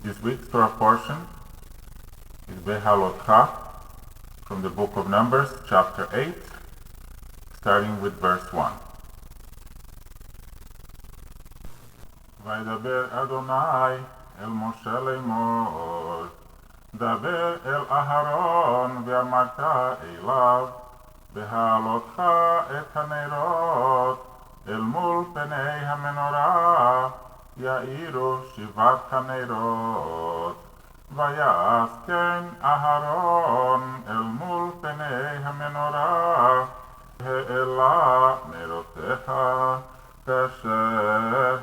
This week's Torah portion is Behaalotcha from the book of Numbers, chapter 8, starting with verse 1. וידבר אדוני אל משה לאמור, דבר אל אהרון ואמרת אליו, בהעלותך את הנרות אל מול פני המנורה, יאירו שבעת הנרות. ויעש כן אהרון אל מול פני המנורה, העלה נרותיך, כאשר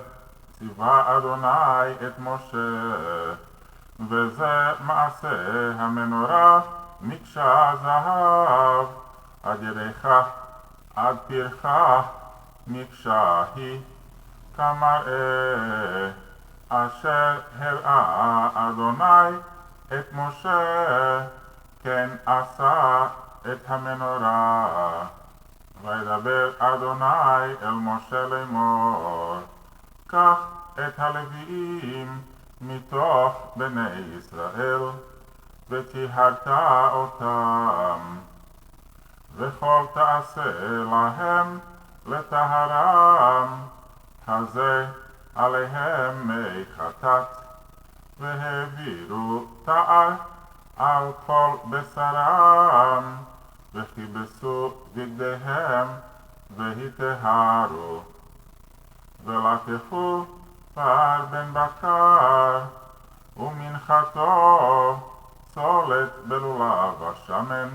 ציווה אדוני את משה. וזה מעשה המנורה, מקשה זהב, עד ידיך עד פרך מקשה היא, כמראה אשר הראה אדוני את משה, כן עשה את המנורה. וידבר אדוני אל משה לאמור, קח את הלוויים מתוך בני ישראל, וטיהרת אותם, וכל תעשה להם לטהרם, הזה עליהם מי חטאת, והעבירו טהר על כל בשרם, וכיבסו בגדיהם והיטהרו. ולקחו פר בן בקר ומנחתו צולת בלולב השמן,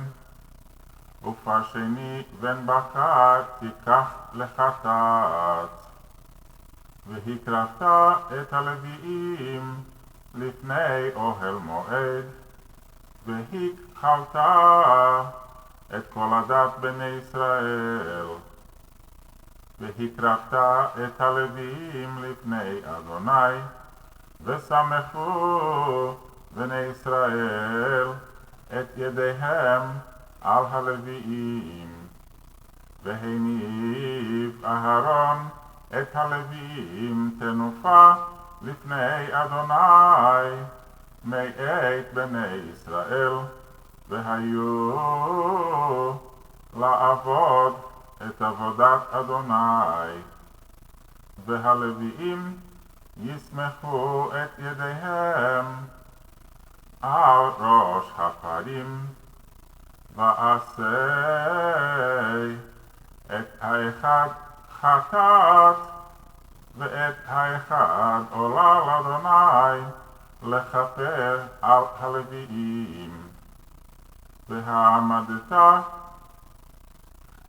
ופר שני בן בקר תיקח לחטאת. והקרבת את הלוויים לפני אוהל מועד, והכחלת את כל עדת בני ישראל. והקרבת את הלוויים לפני אדוני, ושמחו בני ישראל את ידיהם על הלוויים. והניף אהרון את הלוויים תנופה לפני אדוני מאת בני ישראל, והיו לעבוד את עבודת אדוני. והלוויים יסמכו את ידיהם על ראש הפרים, ועשה את האחד חטאת ואת האחד עולה לאדוני לכפר על הלוויים. והעמדת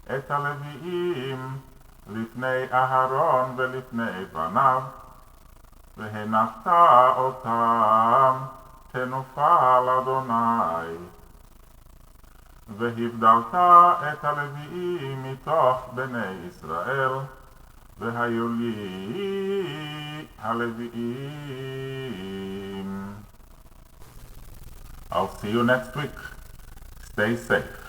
את הלוויים לפני אהרון ולפני בניו, והנחת אותם תנופה לאדוני. והבדלת את הלוויים מתוך בני ישראל, והיו לי הלוויים. I'll see you next week. Stay safe.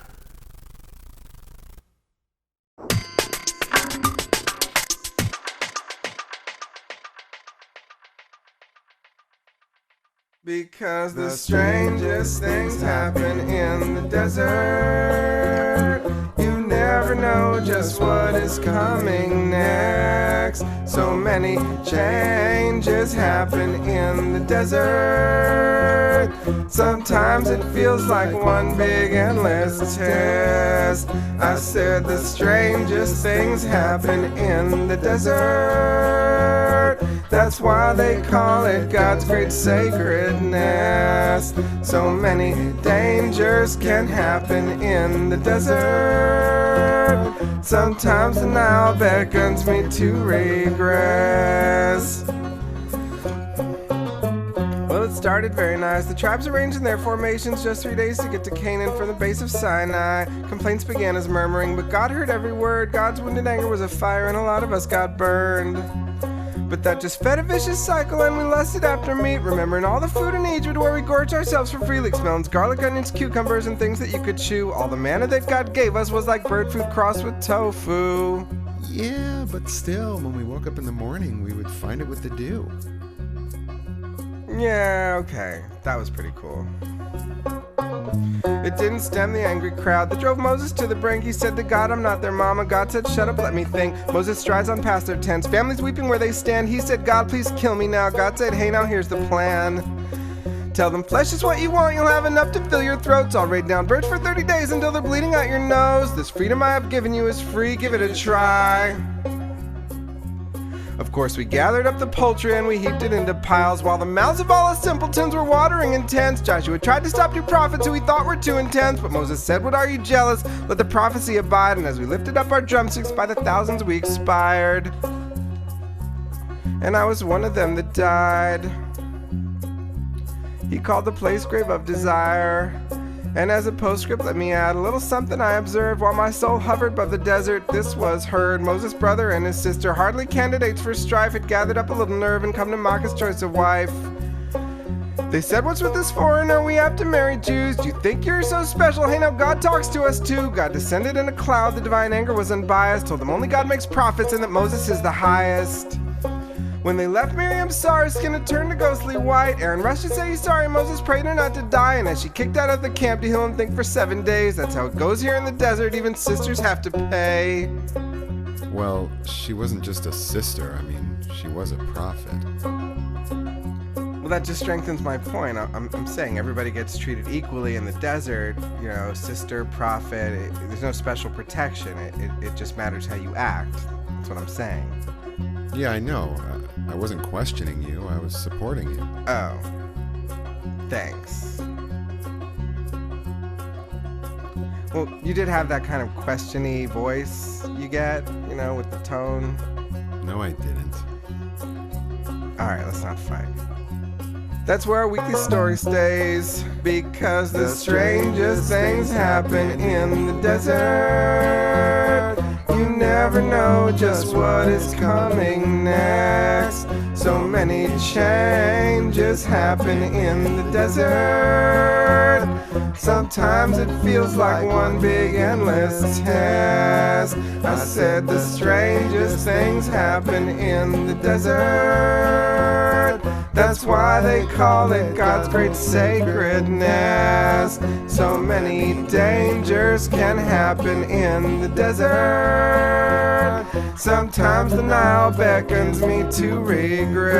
Because the strangest things happen in the desert. You never know just what is coming next. So many changes happen in the desert. Sometimes it feels like one big endless test. I said the strangest things happen in the desert. That's why they call it God's great sacredness. So many dangers can happen in the desert. Sometimes the Nile beckons me to regress. Well, it started very nice. The tribes arranged in their formations just 3 days to get to Canaan from the base of Sinai. Complaints began as murmuring, but God heard every word. God's wounded anger was a fire, and a lot of us got burned. But that just fed a vicious cycle, and we lusted after meat, remembering all the food in Egypt where we gorged ourselves for free, like melons, garlic, onions, cucumbers, and things that you could chew. All the manna that God gave us was like bird food crossed with tofu. Yeah, but still, when we woke up in the morning, we would find it with the dew. Yeah, okay. That was pretty cool. It didn't stem the angry crowd that drove Moses to the brink. He said to God, I'm not their mama. God said, shut up, let me think. Moses strides on past their tents. Families weeping where they stand. He said, God, please kill me now. God said, hey, now here's the plan. Tell them flesh is what you want, you'll have enough to fill your throats. I'll raid down birds for 30 days until they're bleeding out your nose. This freedom I have given you is free, give it a try. Of course, we gathered up the poultry and we heaped it into piles, while the mouths of all us simpletons were watering in tents. Joshua tried to stop your prophets who he thought were too intense, but Moses said, what are you jealous? Let the prophecy abide. And as we lifted up our drumsticks, by the thousands we expired. And I was one of them that died. He called the place Grave of Desire. And as a postscript, let me add a little something I observed while my soul hovered above the desert. This was heard. Moses' brother and his sister, hardly candidates for strife, had gathered up a little nerve and come to mock his choice of wife. They said, what's with this foreigner? We have to marry Jews. Do you think you're so special? Hey, now God talks to us too. God descended in a cloud. The divine anger was unbiased. Told them only God makes prophets and that Moses is the highest. When they left, Miriam saw her skin had turned to ghostly white. Aaron rushed to say he's sorry. Moses prayed her not to die. And as she kicked out of the camp to heal and think for 7 days, that's how it goes here in the desert. Even sisters have to pay. Well, she wasn't just a sister. I mean, she was a prophet. Well, that just strengthens my point. I'm saying everybody gets treated equally in the desert. You know, sister, prophet. There's no special protection. It just matters how you act. That's what I'm saying. Yeah, I know. I wasn't questioning you. I was supporting you. Oh. Thanks. Well, you did have that kind of question-y voice you get, you know, with the tone. No, I didn't. Alright, let's not fight. That's where our weekly story stays, because the strangest things happen in the desert. You never know just what is coming next. So many changes happen in the desert. Sometimes it feels like one big endless test. I said the strangest things happen in the desert. That's why they call it God's great sacredness. So many dangers can happen in the desert. Sometimes the Nile beckons me to regret.